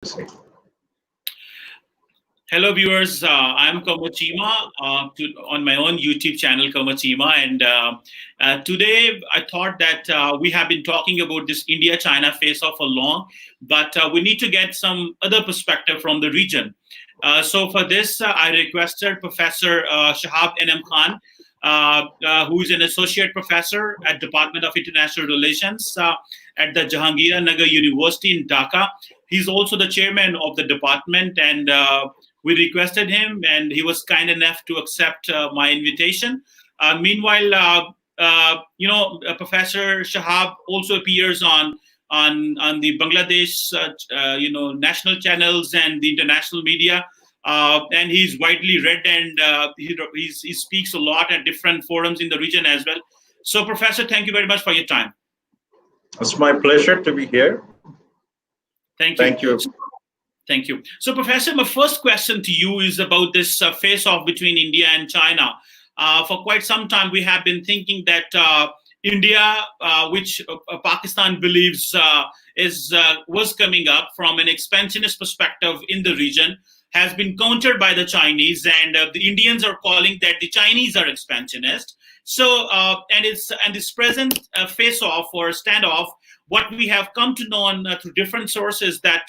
say. Hello, viewers. I'm Cheema on my own YouTube channel, Cheema, and today I thought that we have been talking about this India-China face-off for long, but we need to get some other perspective from the region. So for this, I requested Professor Shahab Enam Khan, who is an associate professor at Department of International Relations at the Jahangir University in Dhaka. He's also the chairman of the department, and we requested him, and he was kind enough to accept my invitation. Meanwhile, Professor Shahab also appears on the Bangladesh, national channels and the international media, and he's widely read, and he speaks a lot at different forums in the region as well. So, Professor, thank you very much for your time. It's my pleasure to be here. Thank you. Thank you. Thank you. So, Professor, my first question to you is about this face-off between India and China. For quite some time, we have been thinking that India, which Pakistan believes was coming up from an expansionist perspective in the region, has been countered by the Chinese, and the Indians are calling that the Chinese are expansionist. So, and this present face-off or standoff, what we have come to know through different sources that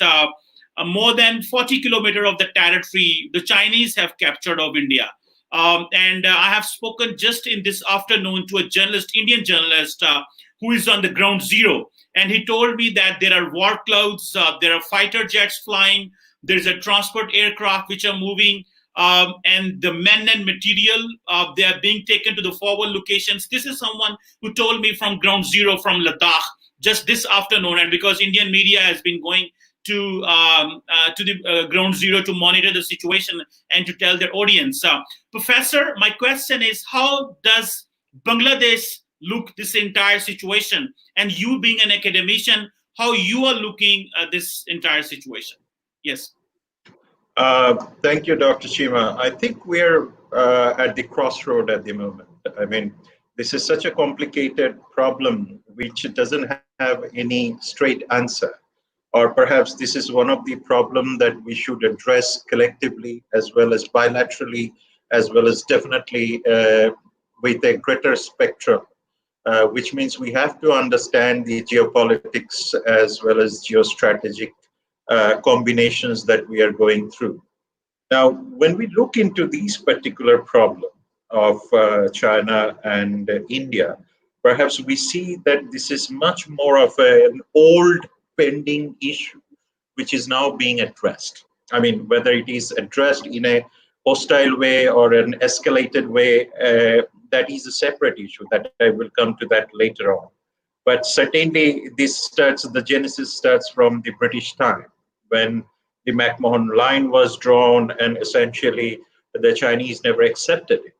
more than 40 kilometers of the territory the Chinese have captured of India. And I have spoken just in this afternoon to a journalist, Indian journalist, who is on the ground zero. And he told me that there are war clouds, there are fighter jets flying, there's a transport aircraft which are moving, and the men and material, they are being taken to the forward locations. This is someone who told me from ground zero from Ladakh just this afternoon. And because Indian media has been going to the ground zero to monitor the situation and to tell their audience. Professor, my question is, how does Bangladesh look this entire situation? And you being an academician, how you are looking at this entire situation? Yes. Thank you, Dr. Cheema. I think we're at the crossroad at the moment. I mean, this is such a complicated problem which doesn't have any straight answer. Or perhaps this is one of the problems that we should address collectively as well as bilaterally, as well as definitely with a greater spectrum, which means we have to understand the geopolitics as well as geostrategic combinations that we are going through. Now, when we look into these particular problems of China and India, perhaps we see that this is much more of an old pending issue, which is now being addressed. I mean, whether it is addressed in a hostile way or an escalated way, that is a separate issue that I will come to that later on. But certainly the genesis starts from the British time when the McMahon line was drawn and essentially the Chinese never accepted it.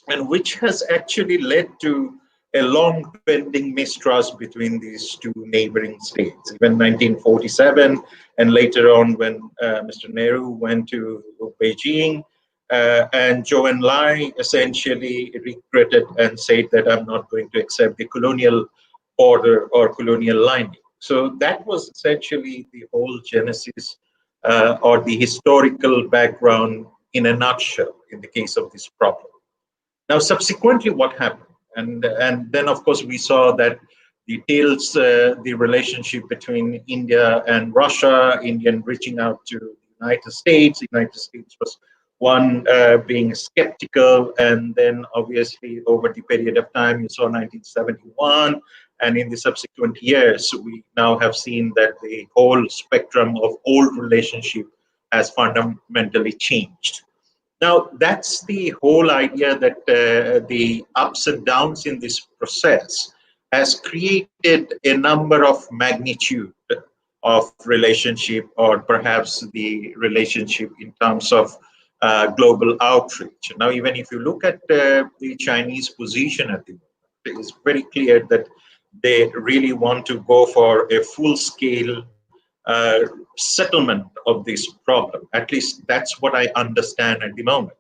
And which has actually led to a long pending mistrust between these two neighboring states. Even 1947, and later on when Mr. Nehru went to Beijing, and Zhou Enlai essentially regretted and said that I'm not going to accept the colonial order or colonial lining. So that was essentially the whole genesis or the historical background in a nutshell in the case of this problem. Now, subsequently, what happened? And then, of course, we saw that the relationship between India and Russia, India reaching out to the United States. The United States was one being skeptical. And then, obviously, over the period of time, you saw 1971. And in the subsequent years, we now have seen that the whole spectrum of old relationship has fundamentally changed. Now, that's the whole idea that the ups and downs in this process has created a number of magnitude of relationship, or perhaps the relationship in terms of global outreach. Now, even if you look at the Chinese position at the moment, it is very clear that they really want to go for a full-scale settlement of this problem. At least that's what I understand at the moment.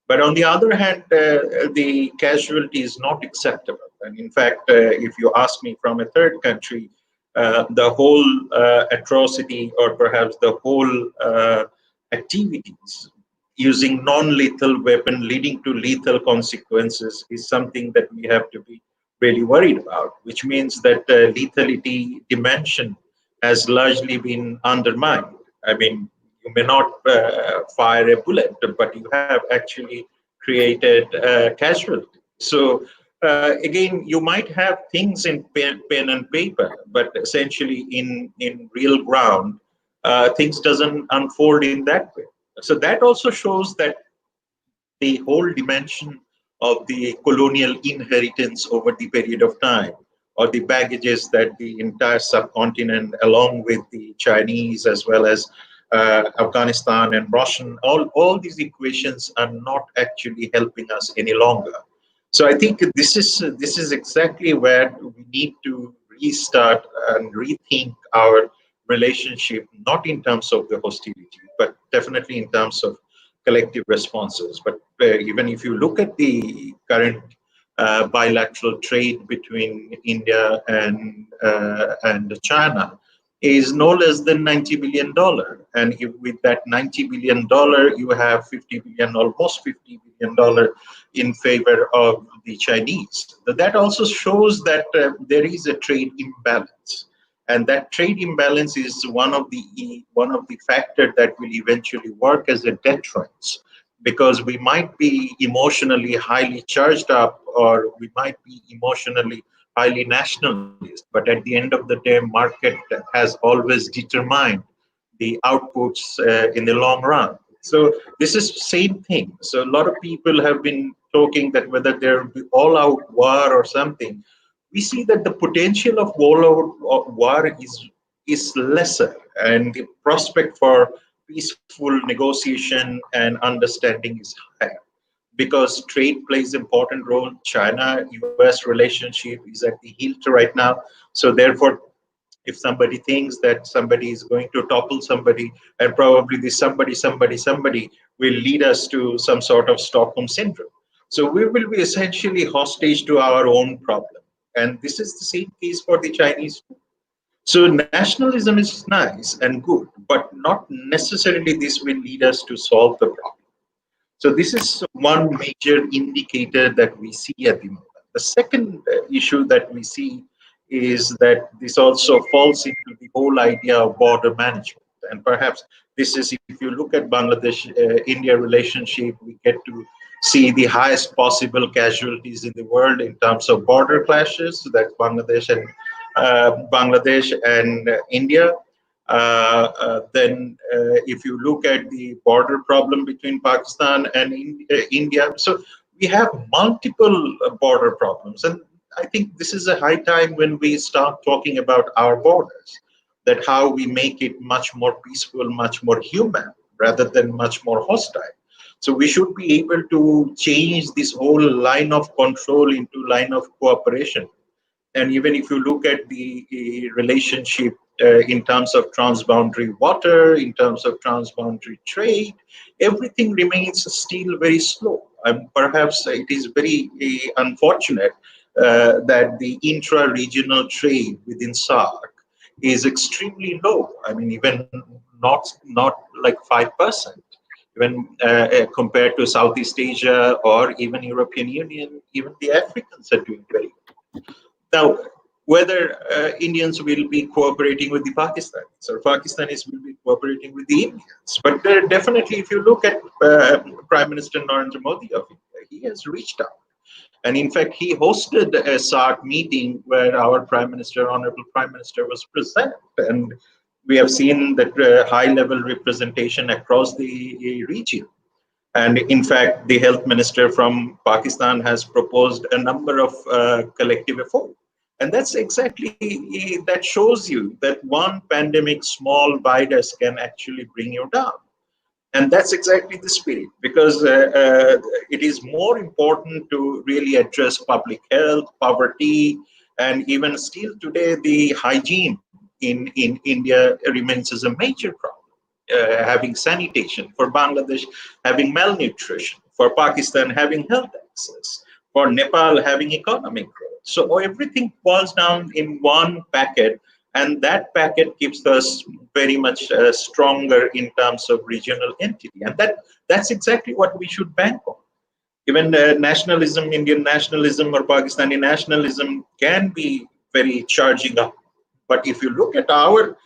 But on the other hand, the casualty is not acceptable. And in fact, if you ask me from a third country, the whole atrocity, or perhaps the whole activities using non-lethal weapon leading to lethal consequences is something that we have to be really worried about, which means that the lethality dimension has largely been undermined. I mean, you may not fire a bullet, but you have actually created casualty. So again, you might have things in pen and paper, but essentially in real ground, things doesn't unfold in that way. So that also shows that the whole dimension of the colonial inheritance over the period of time, or the baggages that the entire subcontinent, along with the Chinese as well as Afghanistan and Russian, all these equations are not actually helping us any longer. So I think this is exactly where we need to restart and rethink our relationship, not in terms of the hostility, but definitely in terms of collective responses. But even if you look at the current bilateral trade between India and China, is no less than $90 billion, and if with that $90 billion, you have 50 billion, almost $50 billion in favor of the Chinese. That also shows that there is a trade imbalance, and that trade imbalance is one of the factors that will eventually work as a deterrent, because we might be emotionally highly charged up, or we might be emotionally highly nationalist, but at the end of the day, market has always determined the outputs in the long run. So this is same thing. So a lot of people have been talking that whether there will be all-out war or something. We see that the potential of all-out war is lesser, and the prospect for peaceful negotiation and understanding is higher, because trade plays important role. China-US relationship is at the hilt right now. So therefore, if somebody thinks that somebody is going to topple somebody, and probably this somebody will lead us to some sort of Stockholm syndrome. So we will be essentially hostage to our own problem. And this is the same case for the Chinese. So nationalism is nice and good, but not necessarily this will lead us to solve the problem. So this is one major indicator that we see at the moment. The second issue that we see is that this also falls into the whole idea of border management. And perhaps this is, if you look at Bangladesh-India relationship, we get to see the highest possible casualties in the world in terms of border clashes. So that's Bangladesh and India. Then, if you look at the border problem between Pakistan and India, so we have multiple border problems, and I think this is a high time when we start talking about our borders, that how we make it much more peaceful, much more human, rather than much more hostile. So we should be able to change this whole line of control into line of cooperation. And even if you look at the relationship in terms of transboundary water, in terms of transboundary trade, everything remains still very slow. And perhaps it is very unfortunate that the intra-regional trade within SAARC is extremely low. I mean, even not like 5%. Even compared to Southeast Asia or even European Union, even the Africans are doing very well. Now, whether Indians will be cooperating with the Pakistanis, or Pakistanis will be cooperating with the Indians. But definitely, if you look at Prime Minister Narendra Modi of India, he has reached out. And in fact, he hosted a SAARC meeting where our Honorable Prime Minister, was present. And we have seen that high-level representation across the region. And in fact, the health minister from Pakistan has proposed a number of collective efforts. And that's exactly, that shows you that one pandemic, small virus can actually bring you down. And that's exactly the spirit, because it is more important to really address public health, poverty, and even still today, the hygiene in India remains as a major problem. Having sanitation, for Bangladesh having malnutrition, for Pakistan having health access, for Nepal having economic growth. So everything falls down in one packet, And that packet keeps us very much stronger in terms of regional entity. And that's exactly what we should bank on. Even nationalism, Indian nationalism or Pakistani nationalism can be very charging up. But if you look at our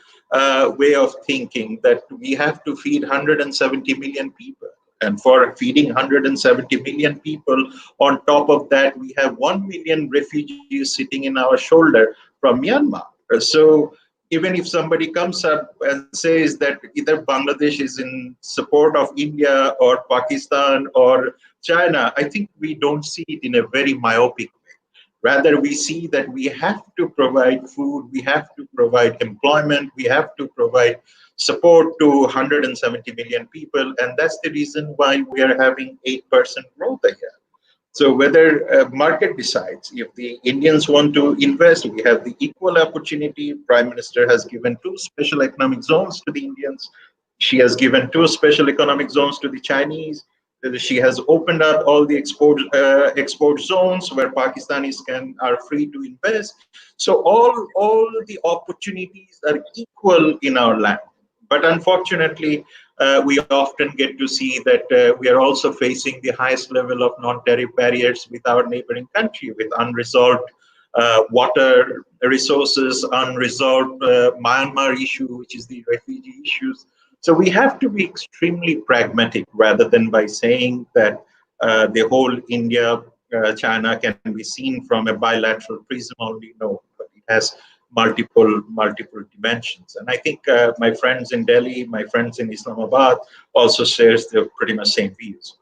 way of thinking, that we have to feed 170 million people. And for feeding 170 million people, on top of that, we have 1 million refugees sitting in our shoulder from Myanmar. So even if somebody comes up and says that either Bangladesh is in support of India or Pakistan or China, I think we don't see it in a very myopic way. Rather, we see that we have to provide food, we have to provide employment, we have to provide support to 170 million people. And that's the reason why we are having 8% growth a year. So whether market decides, if the Indians want to invest, we have the equal opportunity. Prime Minister has given 2 special economic zones to the Indians. She has given 2 special economic zones to the Chinese. She has opened up all the export zones where Pakistanis are free to invest. So all the opportunities are equal in our land. But unfortunately, we often get to see that we are also facing the highest level of non-tariff barriers with our neighboring country, with unresolved water resources, unresolved Myanmar issue, which is the refugee issues. So we have to be extremely pragmatic rather than by saying that the whole India-China can be seen from a bilateral prism only. No, but it has multiple dimensions. And I think my friends in Delhi, my friends in Islamabad also shares the pretty much same views.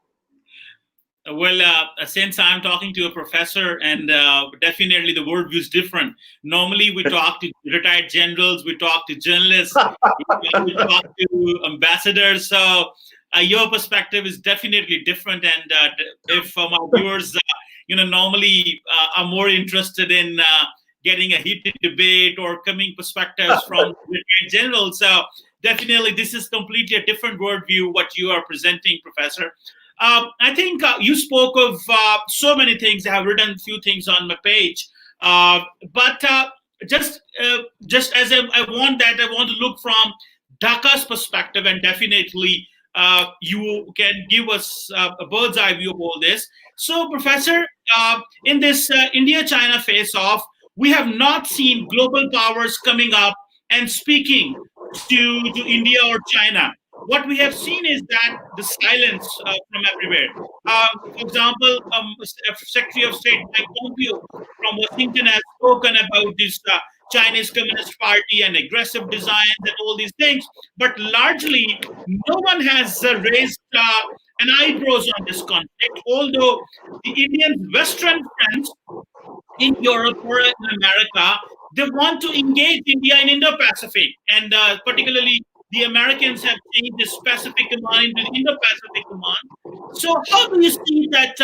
Well, since I'm talking to a professor, and definitely the worldview is different. Normally, we talk to retired generals, we talk to journalists, we talk to ambassadors. So your perspective is definitely different. And if my viewers, normally are more interested in getting a heated debate or coming perspectives from retired generals, so definitely this is completely a different worldview what you are presenting, Professor. I think you spoke of so many things. I have written a few things on my page, but just as I want to look from Dhaka's perspective, and definitely you can give us a bird's eye view of all this. So, Professor, in this India-China face-off, we have not seen global powers coming up and speaking to India or China. What we have seen is that the silence from everywhere. For example, Secretary of State Mike Pompeo from Washington has spoken about this Chinese Communist Party and aggressive designs and all these things, but largely no one has raised an eyebrows on this conflict, although the Indian Western friends in Europe or in America, they want to engage India in Indo-Pacific, and particularly the Americans have changed the Pacific Command into the Indo-Pacific Command. So how do you see that?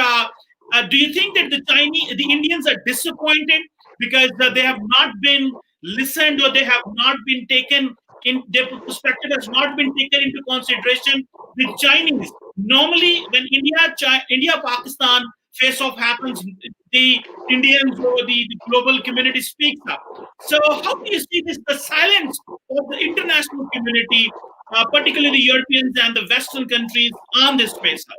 Do you think that the Indians are disappointed because they have not been listened, or they have not been taken in, their perspective has not been taken into consideration with Chinese? Normally, when India-Pakistan face-off happens, the Indians or the global community speaks up. So how do you see this, the silence of the international community, particularly Europeans and the Western countries, on this face-off?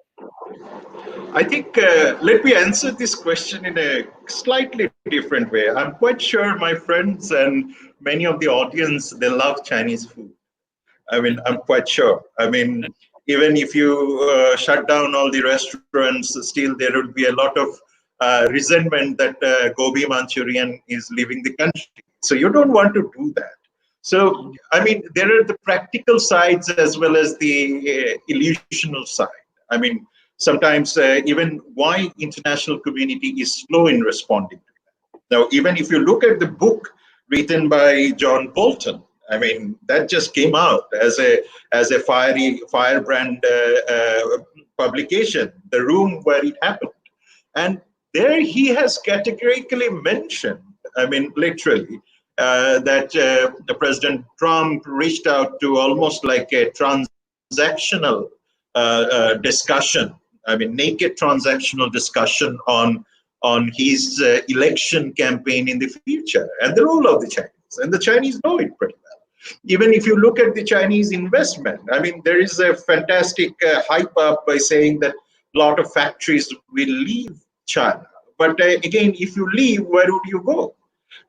I think, let me answer this question in a slightly different way. I'm quite sure my friends and many of the audience, they love Chinese food. I mean, I'm quite sure. I mean, even if you shut down all the restaurants, still there will be a lot of resentment that Gobi Manchurian is leaving the country. So you don't want to do that. So, I mean, there are the practical sides as well as the illusional side. I mean, sometimes even why international community is slow in responding to that. Now, even if you look at the book written by John Bolton, I mean, that just came out as a firebrand publication, The Room Where It Happened. And there he has categorically mentioned, I mean, literally, that President Trump reached out to almost like a transactional discussion, I mean, naked transactional discussion on his election campaign in the future and the role of the Chinese. this. And the Chinese know it pretty well. Even if you look at the Chinese investment, I mean, there is a fantastic hype up by saying that a lot of factories will leave China. But again, if you leave, where would you go?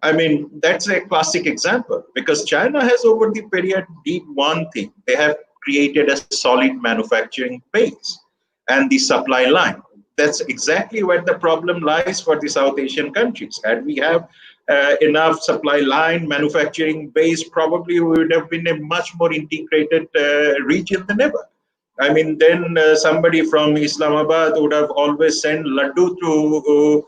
I mean, that's a classic example because China has over the period did one thing. They have created a solid manufacturing base and the supply line. That's exactly where the problem lies for the South Asian countries. Had we have enough supply line, manufacturing base, probably we would have been a much more integrated region than ever. I mean, then somebody from Islamabad would have always sent laddu to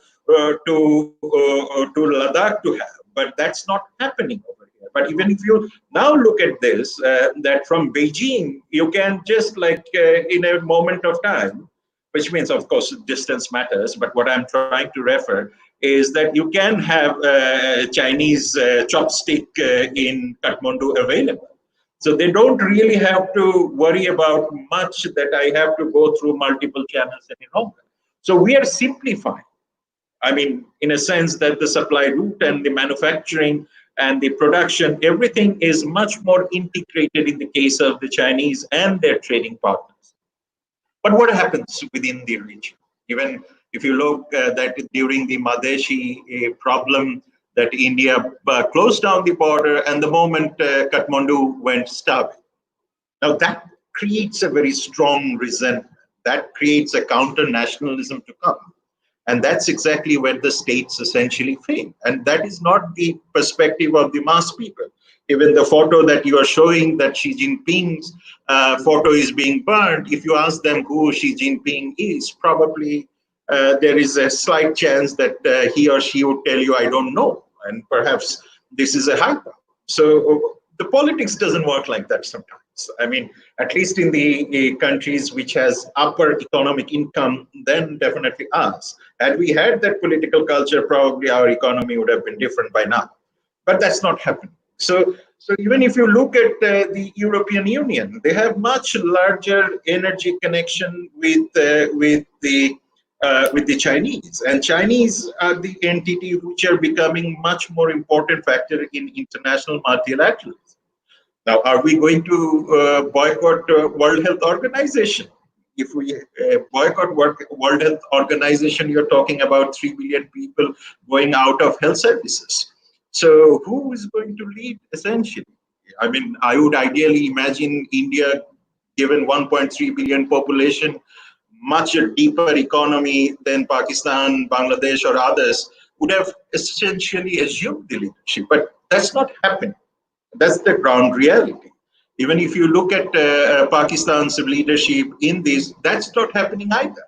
Ladakh to have, but that's not happening over here. But even if you now look at this, that from Beijing, you can just like in a moment of time, which means, of course, distance matters. But what I'm trying to refer is that you can have Chinese chopstick in Kathmandu available. So they don't really have to worry about much that I have to go through multiple channels any longer. So we are simplifying. I mean, in a sense that the supply route and the manufacturing and the production, everything is much more integrated in the case of the Chinese and their trading partners. But what happens within the region? Even if you look that during the Madheshi problem, that India closed down the border, and the moment Kathmandu went starving. Now that creates a very strong resentment. That creates a counter-nationalism to come. And that's exactly where the states essentially fail. And that is not the perspective of the mass people. Even the photo that you are showing that Xi Jinping's photo is being burned, if you ask them who Xi Jinping is, probably there is a slight chance that he or she would tell you, I don't know. And perhaps this is a hype. So the politics doesn't work like that sometimes. I mean, at least in the countries which has upper economic income, then definitely us. Had we had that political culture, probably our economy would have been different by now. But that's not happening. So even if you look at the European Union, they have much larger energy connection with the Chinese, and Chinese are the entity which are becoming much more important factor in international multilateralism. Now, are we going to boycott World Health Organization? If we boycott World Health Organization, you're talking about 3 billion people going out of health services. So who is going to lead essentially? I mean, I would ideally imagine India, given 1.3 billion population, much deeper economy than Pakistan, Bangladesh, or others, would have essentially assumed the leadership. But that's not happening. That's the ground reality. Even if you look at Pakistan's leadership in this, that's not happening either.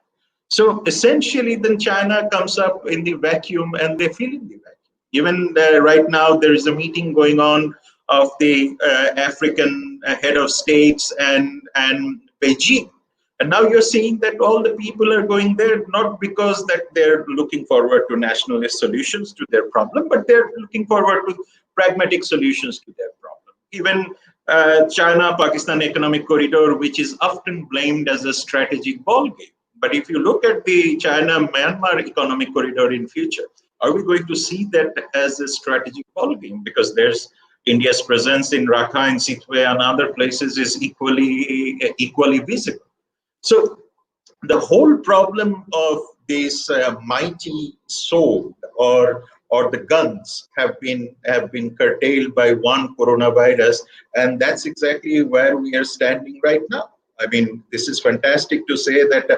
So essentially, then China comes up in the vacuum and they fill in the vacuum. Even right now, there is a meeting going on of the African head of states and Beijing. And now you're seeing that all the people are going there, not because that they're looking forward to nationalist solutions to their problem, but they're looking forward to pragmatic solutions to their problem. Even China-Pakistan economic corridor, which is often blamed as a strategic ballgame. But if you look at the China-Myanmar economic corridor in future, are we going to see that as a strategic ballgame? Because there's India's presence in Rakhine, Sitwe, and other places is equally visible. So the whole problem of this mighty sword or the guns have been curtailed by one coronavirus, and that's exactly where we are standing right now. I mean, this is fantastic to say that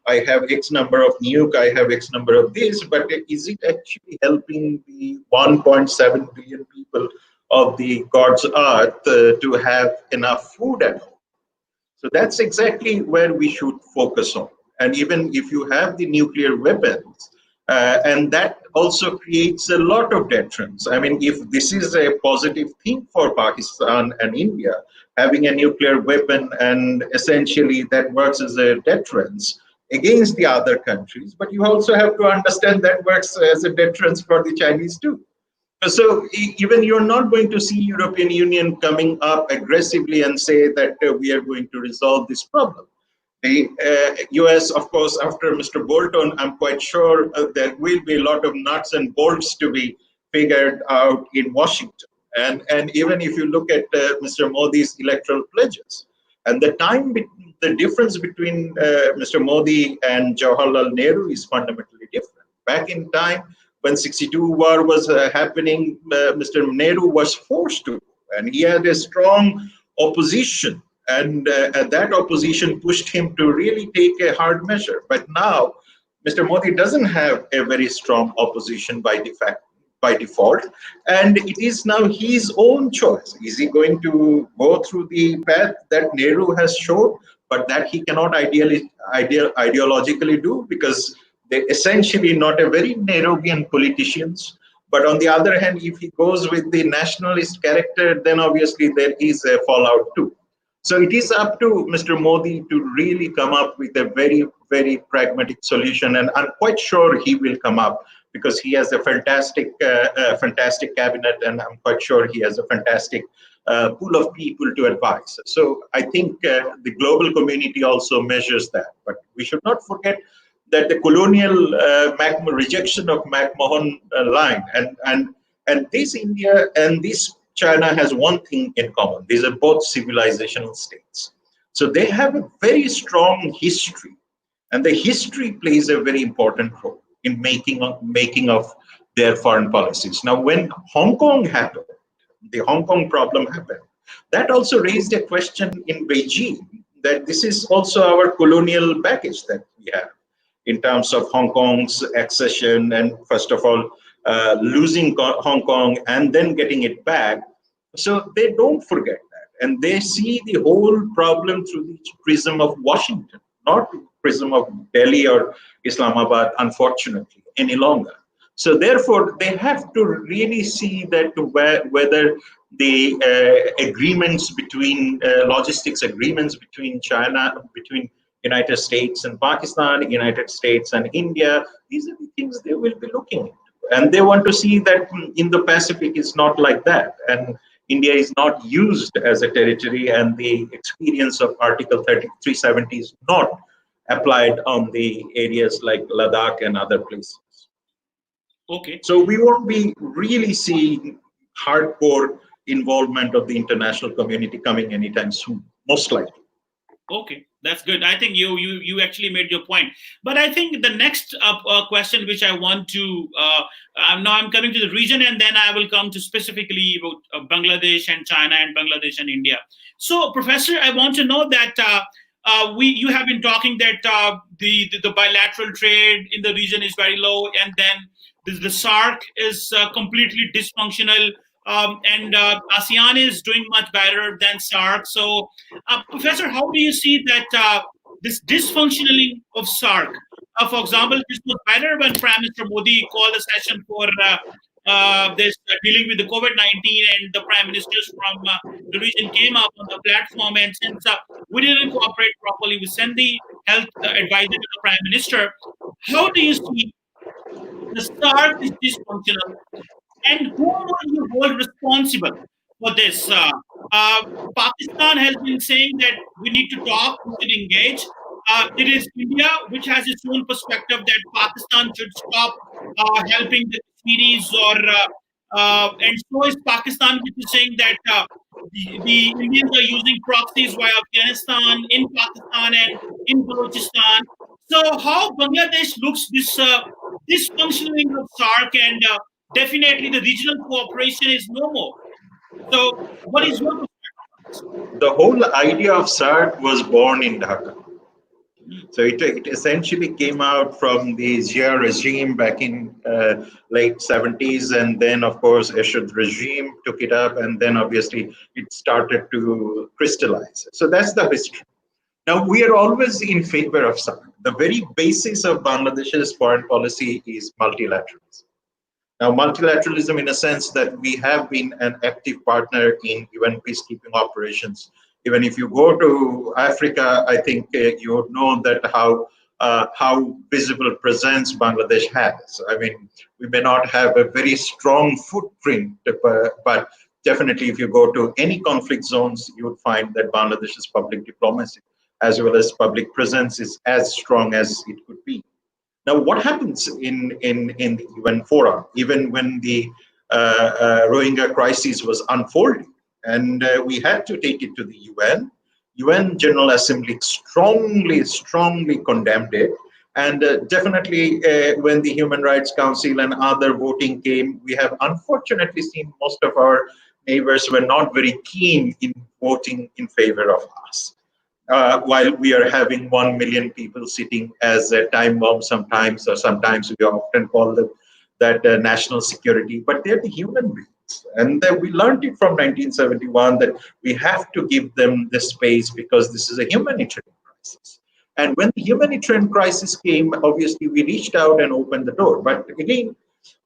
I have X number of nuke, I have X number of this, but is it actually helping the 1.7 billion people of the God's earth to have enough food at home? So that's exactly where we should focus on. And even if you have the nuclear weapons, and that also creates a lot of deterrence. I mean, if this is a positive thing for Pakistan and India, having a nuclear weapon, and essentially that works as a deterrence against the other countries, but you also have to understand that works as a deterrence for the Chinese too. So even you're not going to see European Union coming up aggressively and say that we are going to resolve this problem. The US, of course, after Mr. Bolton, I'm quite sure there will be a lot of nuts and bolts to be figured out in Washington. And even if you look at Mr. Modi's electoral pledges, and the difference between Mr. Modi and Jawaharlal Nehru is fundamentally different. Back in time, when 62 war was happening, Mr. Nehru was forced to, and he had a strong opposition, and that opposition pushed him to really take a hard measure. But now, Mr. Modi doesn't have a very strong opposition by default, and it is now his own choice. Is he going to go through the path that Nehru has showed, but that he cannot ideologically do, because they're essentially not a very Nehruvian politicians. But on the other hand, if he goes with the nationalist character, then obviously there is a fallout too. So it is up to Mr. Modi to really come up with a very, very pragmatic solution. And I'm quite sure he will come up, because he has a fantastic cabinet, and I'm quite sure he has a fantastic pool of people to advise. So I think the global community also measures that. But we should not forget that the colonial rejection of McMahon line and this India and this China has one thing in common. These are both civilizational states. So they have a very strong history, and the history plays a very important role in making of their foreign policies. Now, when Hong Kong happened, the Hong Kong problem happened, that also raised a question in Beijing that this is also our colonial baggage that we have in terms of Hong Kong's accession, and first of all, losing Hong Kong and then getting it back. So they don't forget that. And they see the whole problem through the prism of Washington, not prism of Delhi or Islamabad, unfortunately, any longer. So therefore, they have to really see that whether the agreements between, logistics agreements between China, between United States and Pakistan, United States and India, these are the things they will be looking at. And they want to see that in the Pacific it's not like that. And India is not used as a territory, and the experience of Article 370 is not applied on the areas like Ladakh and other places. Okay. So we won't be really seeing hardcore involvement of the international community coming anytime soon, most likely. Okay, that's good. I think you actually made your point. But I think the next question which I want to now I'm coming to the region, and then I will come to specifically about Bangladesh and China and Bangladesh and India. So, Professor, I want to know that you have been talking that the bilateral trade in the region is very low, and then the SARC is completely dysfunctional. And ASEAN is doing much better than SARC. So, Professor, how do you see that this dysfunctioning of SARC? For example, this was better when Prime Minister Modi called a session for this dealing with the COVID-19, and the prime ministers from the region came up on the platform. And since we didn't cooperate properly, we sent the health advisor to the prime minister. How do you see the SARC is dysfunctional? And whom will you hold responsible for this? Pakistan has been saying that we need to talk, we should engage. It is India which has its own perspective that Pakistan should stop helping the Kashmiris, and so is Pakistan, which is saying that the Indians are using proxies via Afghanistan, in Pakistan, and in Balochistan. So how Bangladesh looks this functioning of SARC, and definitely the regional cooperation is no more. So what is your perspective? The whole idea of SARC was born in Dhaka. So it essentially came out from the Zia regime back in late 70s, and then of course Ashad regime took it up, and then obviously it started to crystallize. So that's the history. Now we are always in favor of SARC. The very basis of Bangladesh's foreign policy is multilateralism. Now, multilateralism in a sense that we have been an active partner in UN peacekeeping operations. Even if you go to Africa, I think you would know that how visible presence Bangladesh has. I mean, we may not have a very strong footprint, but definitely if you go to any conflict zones, you would find that Bangladesh's public diplomacy as well as public presence is as strong as it could be. Now, what happens in the UN forum, even when the Rohingya crisis was unfolding. And we had to take it to the UN. UN General Assembly strongly condemned it. And definitely when the Human Rights Council and other voting came, we have unfortunately seen most of our neighbors were not very keen in voting in favor of us. While we are having 1 million people sitting as a time bomb sometimes, or sometimes we often call them that national security, but they're the human beings. And we learned it from 1971 that we have to give them the space because this is a humanitarian crisis. And when the humanitarian crisis came, obviously we reached out and opened the door. But again,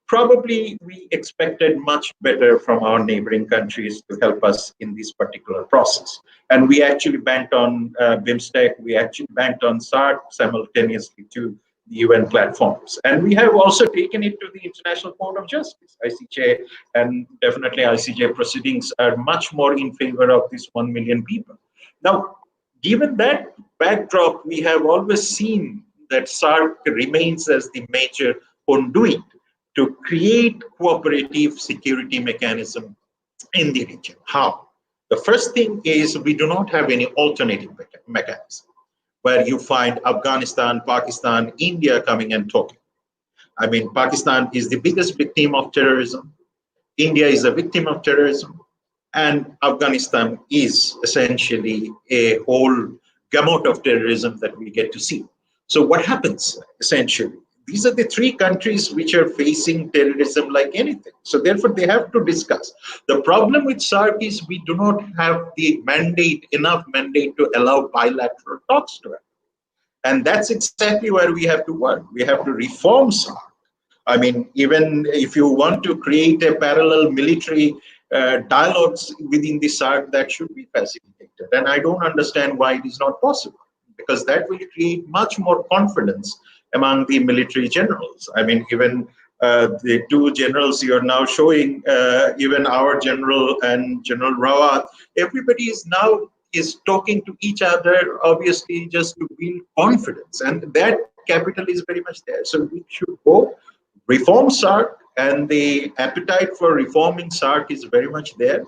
probably we expected much better from our neighboring countries to help us in this particular process. And we actually banked on BIMSTEC, we actually banked on SARC simultaneously to the UN platforms. And we have also taken it to the International Court of Justice, ICJ, and definitely ICJ proceedings are much more in favor of this 1 million people. Now, given that backdrop, we have always seen that SARC remains as the major conduit to create cooperative security mechanism in the region. How? The first thing is we do not have any alternative mechanism where you find Afghanistan, Pakistan, India coming and talking. I mean, Pakistan is the biggest victim of terrorism. India is a victim of terrorism. And Afghanistan is essentially a whole gamut of terrorism that we get to see. So what happens essentially? These are the three countries which are facing terrorism like anything. So therefore, they have to discuss. The problem with SARC is we do not have the enough mandate to allow bilateral talks to happen. And that's exactly where we have to work. We have to reform SARC. I mean, even if you want to create a parallel military dialogues within the SARC, that should be facilitated. And I don't understand why it is not possible, because that will create much more confidence among the military generals. I mean, even the two generals you are now showing, even our general and General Rawat, everybody is talking to each other, obviously, just to build confidence. And that capital is very much there. So we should go reform SARC, and the appetite for reforming SARC is very much there.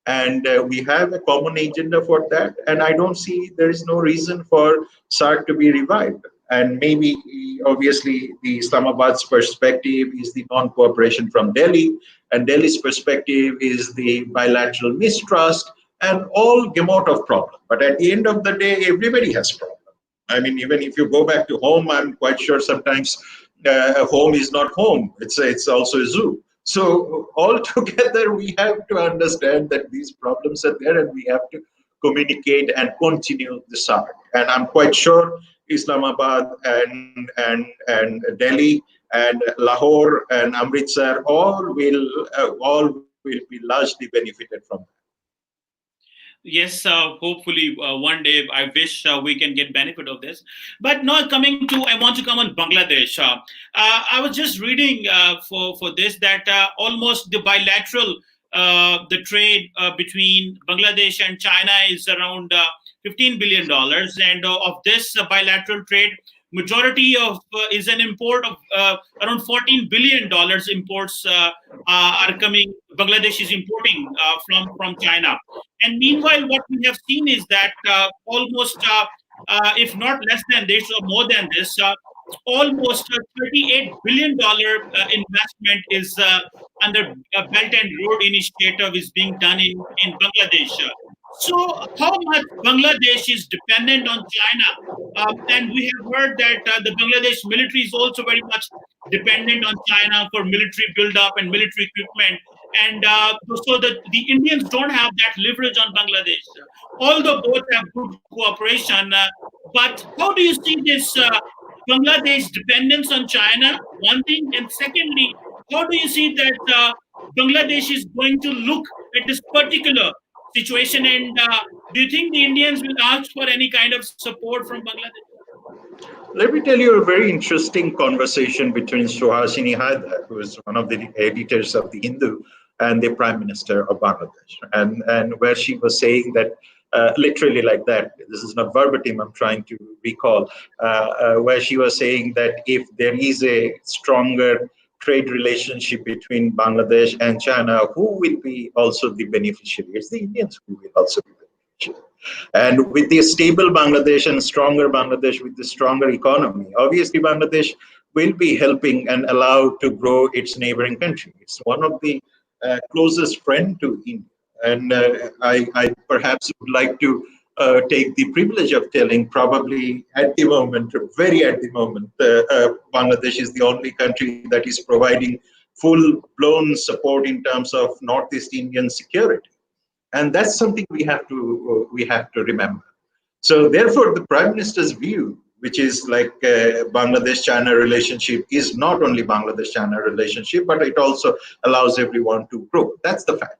And we have a common agenda for that. And I don't see there is no reason for SARC to be revived. And maybe, obviously, the Islamabad's perspective is the non-cooperation from Delhi, and Delhi's perspective is the bilateral mistrust, and all gamut of problem. But at the end of the day, everybody has problem. I mean, even if you go back to home, I'm quite sure sometimes home is not home. It's also a zoo. So altogether, we have to understand that these problems are there, and we have to communicate and continue the SARC. And I'm quite sure Islamabad and Delhi and Lahore and Amritsar all will be largely benefited from that. Yes, hopefully one day I wish we can get benefit of this. But now I want to come on Bangladesh. I was just reading for this that almost the bilateral, the trade between Bangladesh and China is around $15 billion. And of this bilateral trade, majority of is an import of around $14 billion imports are coming. Bangladesh is importing from China. And meanwhile, what we have seen is that almost, if not less than this or more than this, almost $38 billion investment is under Belt and Road Initiative is being done in Bangladesh. So how much Bangladesh is dependent on China? And we have heard that the Bangladesh military is also very much dependent on China for military build-up and military equipment. And so that the Indians don't have that leverage on Bangladesh, although both have good cooperation. But how do you see this Bangladesh dependence on China? One thing, and secondly, how do you see that Bangladesh is going to look at this particular situation? And do you think the Indians will ask for any kind of support from Bangladesh? Let me tell you a very interesting conversation between Suhasini Haidar, who is one of the editors of the Hindu, and the Prime Minister of Bangladesh, and where she was saying that literally like that. This is not verbatim. I'm trying to recall where she was saying that if there is a stronger trade relationship between Bangladesh and China, who will be also the beneficiary? It's the Indians who will also be beneficiary. And with the stable Bangladesh and stronger Bangladesh with the stronger economy, obviously Bangladesh will be helping and allowed to grow its neighboring country. It's one of the closest friend to India. And I perhaps would like to take the privilege of telling, probably at the moment, very at the moment, Bangladesh is the only country that is providing full-blown support in terms of Northeast Indian security. And that's something we have to remember. So therefore, the Prime Minister's view, which is like Bangladesh-China relationship, is not only Bangladesh-China relationship, but it also allows everyone to grow. That's the fact.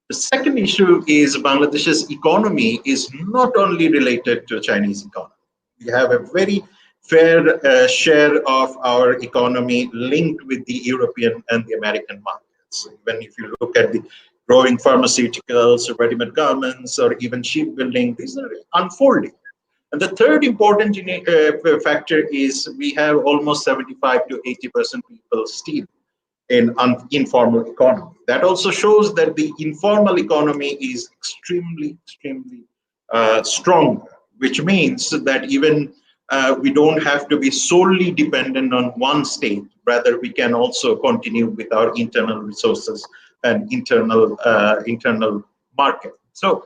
The second issue is Bangladesh's economy is not only related to Chinese economy. We have a very fair share of our economy linked with the European and the American markets. Even if you look at the growing pharmaceuticals, ready-made garments, or even shipbuilding, these are unfolding. And the third important factor is we have almost 75 to 80% people still in informal economy. That also shows that the informal economy is extremely strong, which means that even we don't have to be solely dependent on one state. Rather, we can also continue with our internal resources and internal market. So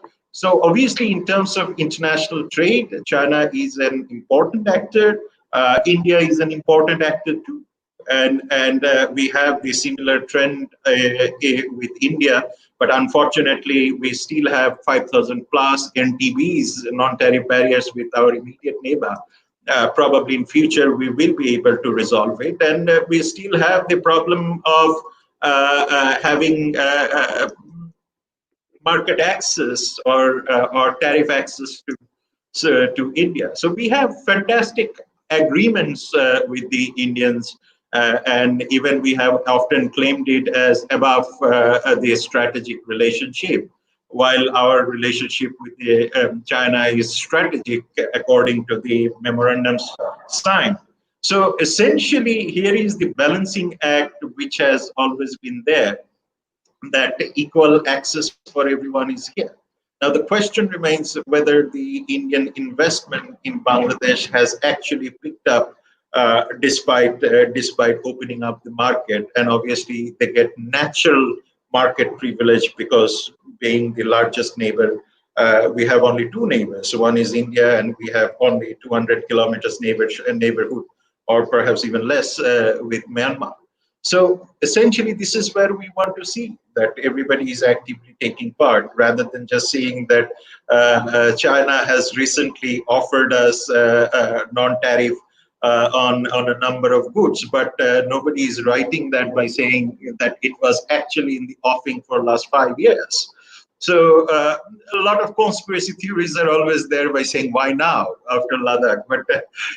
obviously, in terms of international trade, China is an important actor. India is an important actor too. And we have the similar trend with India, but unfortunately, we still have 5,000 plus NTBs, non-tariff barriers, with our immediate neighbor. Probably in future, we will be able to resolve it. And we still have the problem of having market access or tariff access to India. So we have fantastic agreements with the Indians, and even we have often claimed it as above the strategic relationship, while our relationship with China is strategic according to the memorandums signed. So essentially, here is the balancing act which has always been there, that equal access for everyone is here. Now, the question remains whether the Indian investment in Bangladesh has actually picked up despite opening up the market. And obviously, they get natural market privilege because being the largest neighbor, we have only two neighbors. One is India, and we have only 200 kilometers neighborhood, or perhaps even less with Myanmar. So essentially, this is where we want to see that everybody is actively taking part, rather than just saying that China has recently offered us non-tariff on a number of goods, but nobody is writing that by saying that it was actually in the offing for last 5 years. So a lot of conspiracy theories are always there by saying, why now after Ladakh? But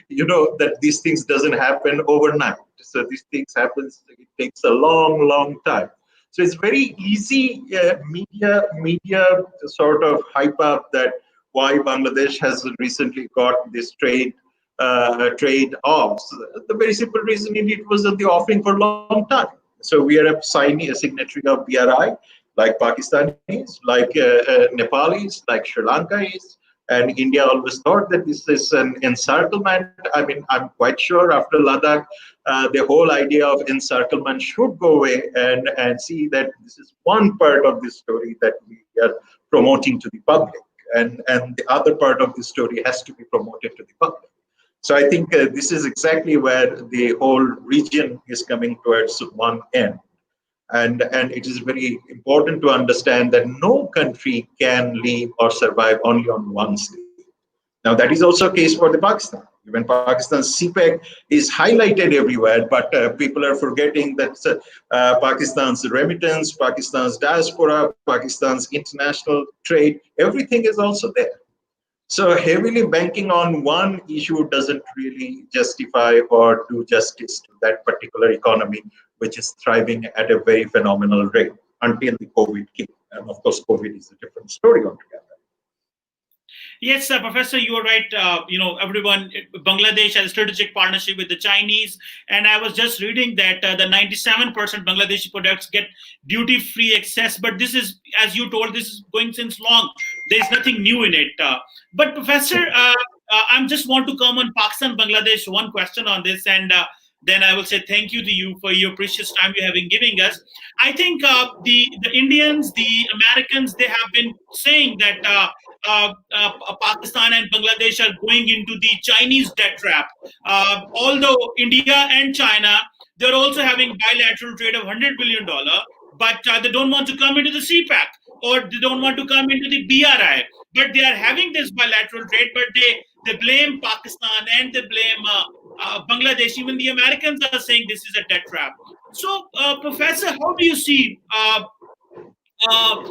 you know that these things doesn't happen overnight. So these things happens, it takes a long time. So it's very easy media sort of hype up that why Bangladesh has recently got this trade offs. The very simple reason it was at the offering for a long time. So we are a signatory of BRI, like Pakistan is, like Nepal is, like Sri Lanka is, and India always thought that this is an encirclement. I mean, I'm quite sure after Ladakh, the whole idea of encirclement should go away, and see that this is one part of the story that we are promoting to the public, and the other part of the story has to be promoted to the public. So I think this is exactly where the whole region is coming towards one end. And it is very important to understand that no country can live or survive only on one state. Now, that is also a case for the Pakistan. Even Pakistan's CPEC is highlighted everywhere, but people are forgetting that Pakistan's remittance, Pakistan's diaspora, Pakistan's international trade, everything is also there. So heavily banking on one issue doesn't really justify or do justice to that particular economy, which is thriving at a very phenomenal rate until the COVID came. And of course, COVID is a different story altogether. Yes, Professor, you are right. Everyone, Bangladesh has a strategic partnership with the Chinese, and I was just reading that the 97% Bangladeshi products get duty-free access. But this is, as you told, this is going since long. There is nothing new in it. But Professor, I just want to come on Pakistan, Bangladesh. One question on this, and then I will say thank you to you for your precious time you have been giving us. I think the Indians, the Americans, they have been saying that. Pakistan and Bangladesh are going into the Chinese debt trap. Although India and China, they're also having bilateral trade of $100 billion, but they don't want to come into the CPAC or they don't want to come into the BRI. But they are having this bilateral trade, but they blame Pakistan and they blame Bangladesh. Even the Americans are saying this is a debt trap. So, Professor, how do you see uh,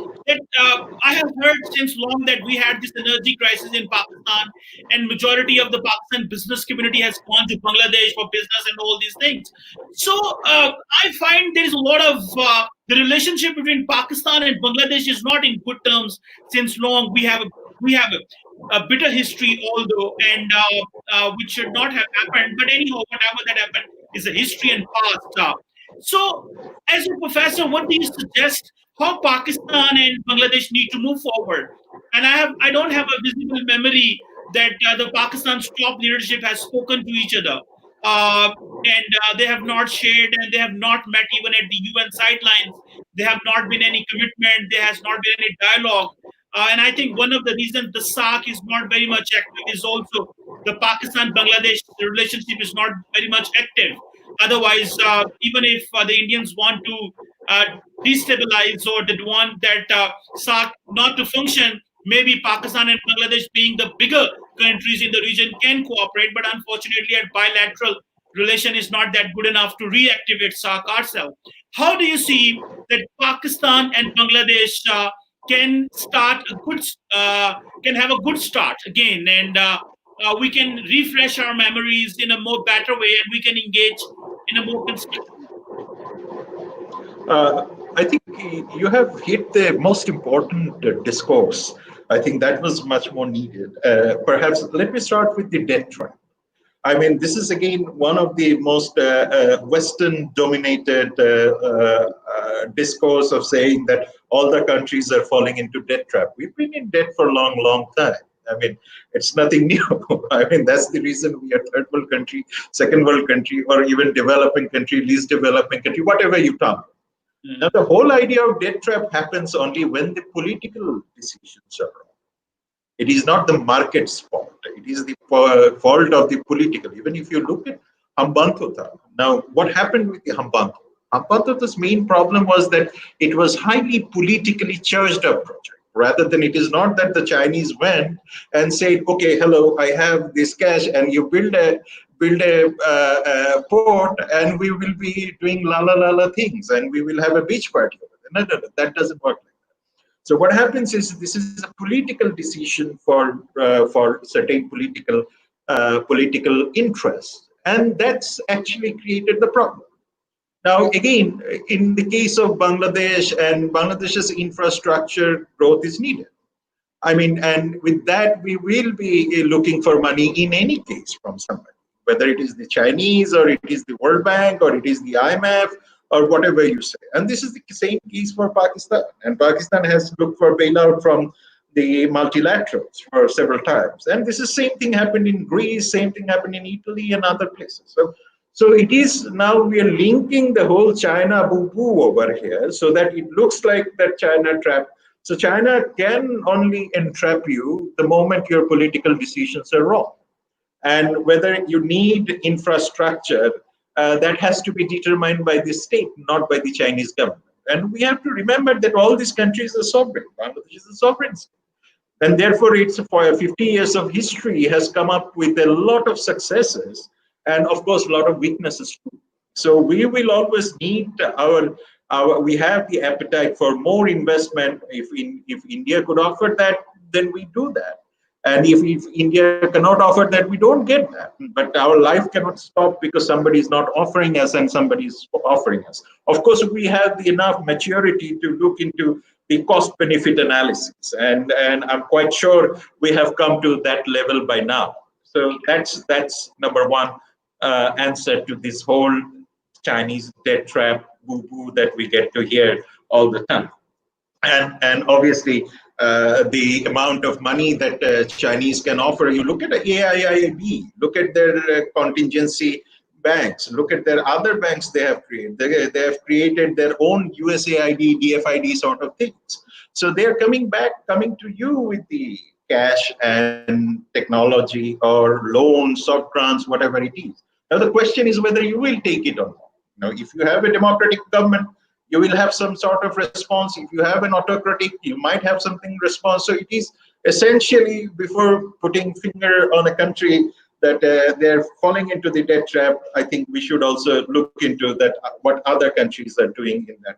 I have heard since long that we had this energy crisis in Pakistan, and majority of the Pakistan business community has gone to Bangladesh for business and all these things. So I find there is a lot of the relationship between Pakistan and Bangladesh is not in good terms since long. We have a bitter history, although, and which should not have happened. But anyhow, whatever that happened is a history and past. So, as a professor, what do you suggest how Pakistan and Bangladesh need to move forward? And I don't have a visible memory that the Pakistan's top leadership has spoken to each other. And they have not shared and they have not met even at the UN sidelines. There have not been any commitment. There has not been any dialogue. And I think one of the reasons the SAARC is not very much active is also the Pakistan-Bangladesh relationship is not very much active. Otherwise, even if the Indians want to uh, destabilize or they want that SAARC not to function, maybe Pakistan and Bangladesh, being the bigger countries in the region, can cooperate. But unfortunately, a bilateral relation is not that good enough to reactivate SAARC ourselves. How do you see that Pakistan and Bangladesh can start a good, can have a good start again, and we can refresh our memories in a more better way, and we can engage in a more constructive. I think you have hit the most important discourse. I think that was much more needed. Perhaps let me start with the debt trap. I mean, this is again one of the most Western dominated discourse of saying that all the countries are falling into debt trap. We've been in debt for a long, long time. I mean, it's nothing new. I mean, that's the reason we are third world country, second world country, or even developing country, least developing country, whatever you talk. Now, the whole idea of debt trap happens only when the political decisions are wrong. It is not the market's fault. It is the fault of the political. Even if you look at Hambantota, now what happened with the Hambantota? Hambantota's main problem was that it was highly politically charged up project. Rather than it is not that the Chinese went and said, okay, hello, I have this cash, and you build a port, and we will be doing la la la la things, and we will have a beach party. No, that doesn't work like that. So what happens is this is a political decision for certain political interests, and that's actually created the problem. Now, again, in the case of Bangladesh and Bangladesh's infrastructure growth is needed. I mean, and with that, we will be looking for money in any case from somebody, whether it is the Chinese or it is the World Bank or it is the IMF or whatever you say. And this is the same case for Pakistan. And Pakistan has looked for bailout from the multilaterals for several times. And this is same thing happened in Greece, same thing happened in Italy and other places. So it is now we are linking the whole China boo-boo over here so that it looks like that China trap. So China can only entrap you the moment your political decisions are wrong. And whether you need infrastructure, that has to be determined by the state, not by the Chinese government. And we have to remember that all these countries are sovereign. Bangladesh is a sovereign state. And therefore, it's for 50 years of history has come up with a lot of successes and, of course, a lot of weaknesses too. So we will always need we have the appetite for more investment. If India could offer that, then we do that. And if India cannot offer that, we don't get that. But our life cannot stop because somebody is not offering us and somebody is offering us. Of course, we have enough maturity to look into the cost-benefit analysis, and I'm quite sure we have come to that level by now. So that's number one answer to this whole Chinese debt trap boo-boo that we get to hear all the time. And obviously, the amount of money that Chinese can offer. You look at the AIIB, look at their contingency banks, look at their other banks they have created. They have created their own USAID, DFID sort of things. So they're coming to you with the cash and technology or loans, soft grants, whatever it is. Now the question is whether you will take it or not. Now, if you have a democratic government, you will have some sort of response. If you have an autocratic, you might have something response. So it is essentially, before putting finger on a country that they're falling into the debt trap, I think we should also look into that, what other countries are doing in that.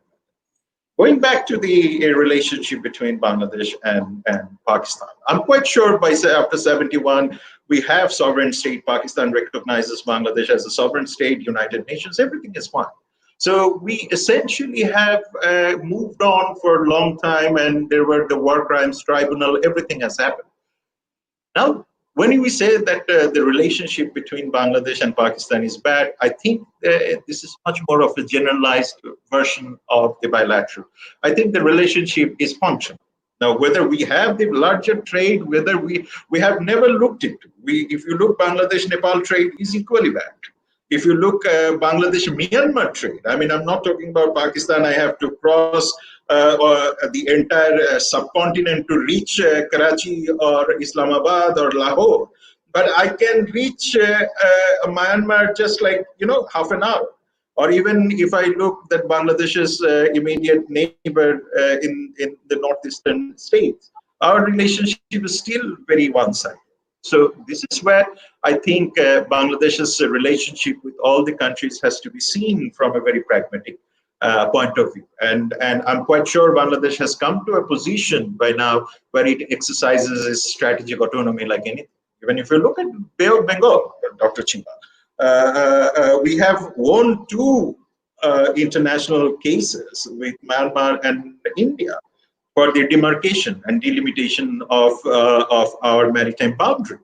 Going back to the relationship between Bangladesh and Pakistan, I'm quite sure after 71, we have sovereign state. Pakistan recognizes Bangladesh as a sovereign state, United Nations, everything is fine. So we essentially have moved on for a long time, and there were the war crimes tribunal, everything has happened. Now, when we say that the relationship between Bangladesh and Pakistan is bad, I think this is much more of a generalized version of the bilateral. I think the relationship is functional. Now, whether we have the larger trade, whether we have never looked into. If you look, Bangladesh-Nepal trade is equally bad. If you look Bangladesh-Myanmar trade, I mean, I'm not talking about Pakistan. I have to cross the entire subcontinent to reach Karachi or Islamabad or Lahore. But I can reach Myanmar just like, half an hour. Or even if I look that Bangladesh's immediate neighbor in the northeastern states, our relationship is still very one-sided. So this is where I think Bangladesh's relationship with all the countries has to be seen from a very pragmatic point of view. And I'm quite sure Bangladesh has come to a position by now where it exercises its strategic autonomy like anything. Even if you look at Bay of Bengal, Dr. Cheema, we have won two international cases with Myanmar and India for the demarcation and delimitation of our maritime boundary.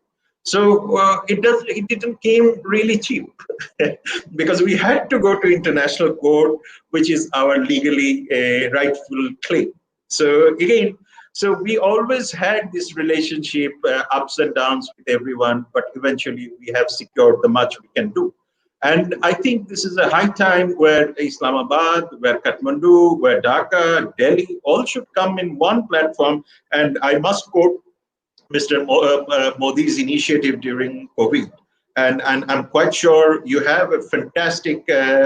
So it didn't came really cheap because we had to go to international court, which is our legally rightful claim. So again, so we always had this relationship, ups and downs with everyone, but eventually we have secured the much we can do. And I think this is a high time where Islamabad, where Kathmandu, where Dhaka, Delhi, all should come in one platform. And I must quote Mr. Modi's initiative during COVID. And I'm quite sure you have a fantastic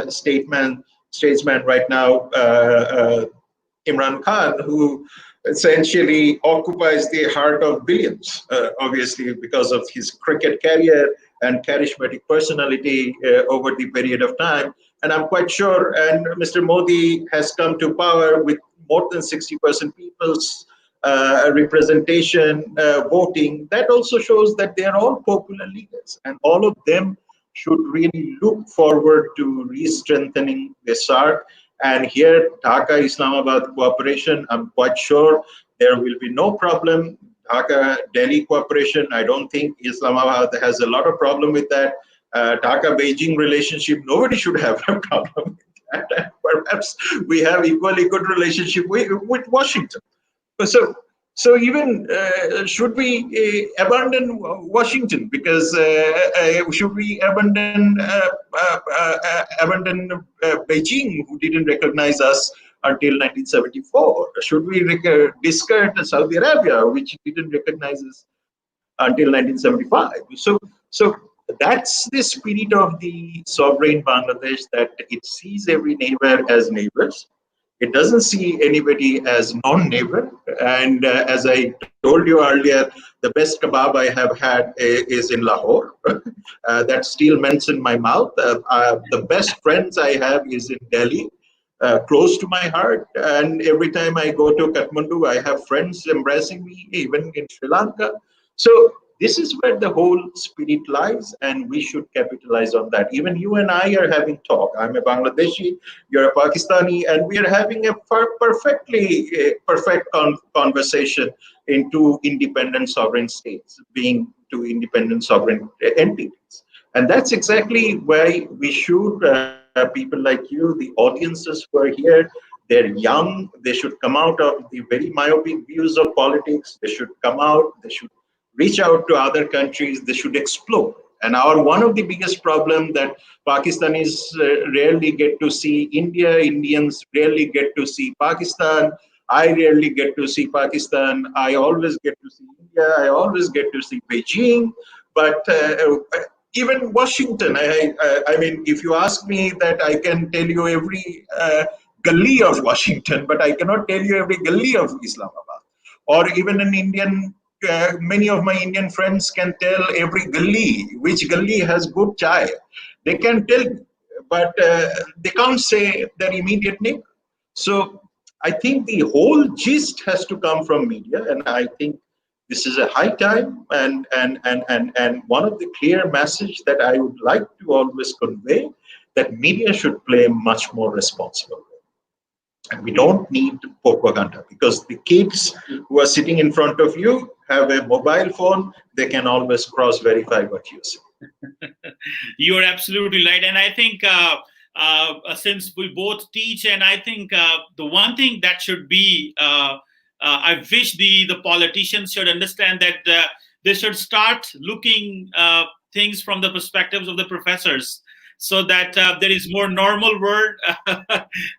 statesman right now, Imran Khan, who essentially occupies the heart of billions, obviously because of his cricket career and charismatic personality over the period of time. And I'm quite sure, and Mr. Modi has come to power with more than 60% people's representation, voting. That also shows that they are all popular leaders, and all of them should really look forward to re-strengthening the SARC. And here, Dhaka Islamabad cooperation, I'm quite sure there will be no problem. Dhaka Delhi cooperation, I don't think Islamabad has a lot of problem with that. Dhaka Beijing relationship, nobody should have a problem with that. Perhaps we have equally good relationship with Washington. So even should we abandon Washington? Because should we abandon Beijing, who didn't recognize us until 1974? Should we discard Saudi Arabia, which didn't recognize us until 1975? So that's the spirit of the sovereign Bangladesh, that it sees every neighbor as neighbors. It doesn't see anybody as non-neighbor. And as I told you earlier, the best kebab I have had is in Lahore. That still melts in my mouth. The best friends I have is in Delhi, close to my heart. And every time I go to Kathmandu, I have friends embracing me, even in Sri Lanka. So this is where the whole spirit lies, and we should capitalize on that. Even you and I are having talk. I'm a Bangladeshi, you're a Pakistani, and we are having a perfect conversation in two independent sovereign states, being two independent sovereign entities. And that's exactly why we should, people like you, the audiences who are here, they're young, they should come out of the very myopic views of politics, they should come out, they should reach out to other countries, they should explore. And our one of the biggest problem that Pakistanis rarely get to see India, Indians rarely get to see Pakistan. I rarely get to see Pakistan. I always get to see India. I always get to see Beijing. But even Washington, I mean, if you ask me that, I can tell you every gully of Washington, but I cannot tell you every gully of Islamabad. Or even an Indian, many of my Indian friends can tell every gully, which gully has good chai. They can tell, but they can't say their immediate neighbor. So I think the whole gist has to come from media, and I think this is a high time. And one of the clear message that I would like to always convey, that media should play a much more responsible role. And we don't need propaganda, because the kids who are sitting in front of you have a mobile phone. They can always cross-verify what you say. You're absolutely right. And I think since we both teach, and I think the one thing that should be, I wish the politicians should understand that they should start looking things from the perspectives of the professors, so that there is more normal word,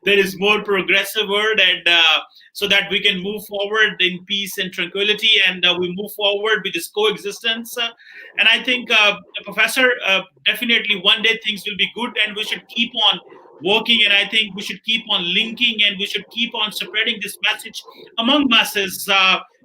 there is more progressive word, and so that we can move forward in peace and tranquility, and we move forward with this coexistence. And I think, Professor, definitely one day things will be good, and we should keep on working, and I think we should keep on linking, and we should keep on spreading this message among masses.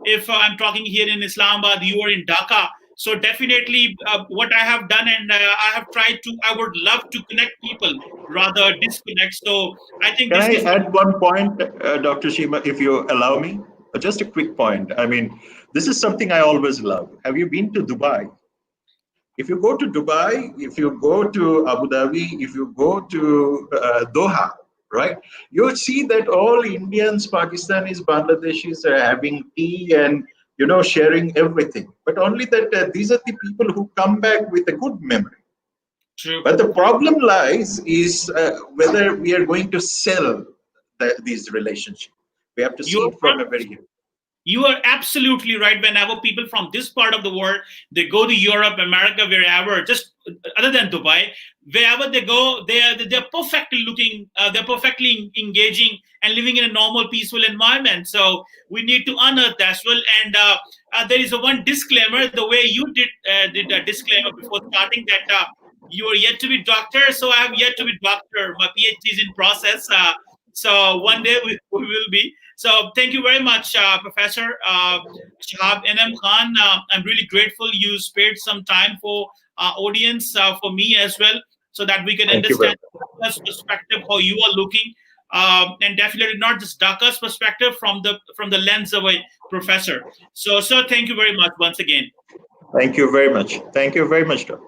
If I'm talking here in Islamabad, you are in Dhaka, so definitely what I have done, and I have tried to, I would love to connect people rather disconnect. So I think Can this I is add one point, Dr. Cheema, if you allow me? Just a quick point. I mean, this is something I always love. Have you been to Dubai? If you go to Dubai, if you go to Abu Dhabi, if you go to Doha, right, you'll see that all Indians, Pakistanis, Bangladeshis are having tea and, you know, sharing everything. But only that these are the people who come back with a good memory. true. But the problem lies is whether we are going to sell these relationships. We have to see You're it from a very. You are absolutely right. Whenever people from this part of the world, they go to Europe, America, wherever, just other than Dubai, wherever they go, they're perfectly looking, they're perfectly engaging and living in a normal, peaceful environment. So we need to unearth that as well. And there is a one disclaimer, the way you did a disclaimer before starting, that you are yet to be doctor. So I have yet to be doctor. My PhD is in process. So one day we will be. So thank you very much, Professor Shahab Enam Khan. I'm really grateful you spared some time for our audience, for me as well, so that we can Thank you very understand Dhaka's perspective, how you are looking, and definitely not just Dhaka's perspective from the lens of a professor. So, sir, thank you very much once again. Thank you very much. Thank you very much, Doctor.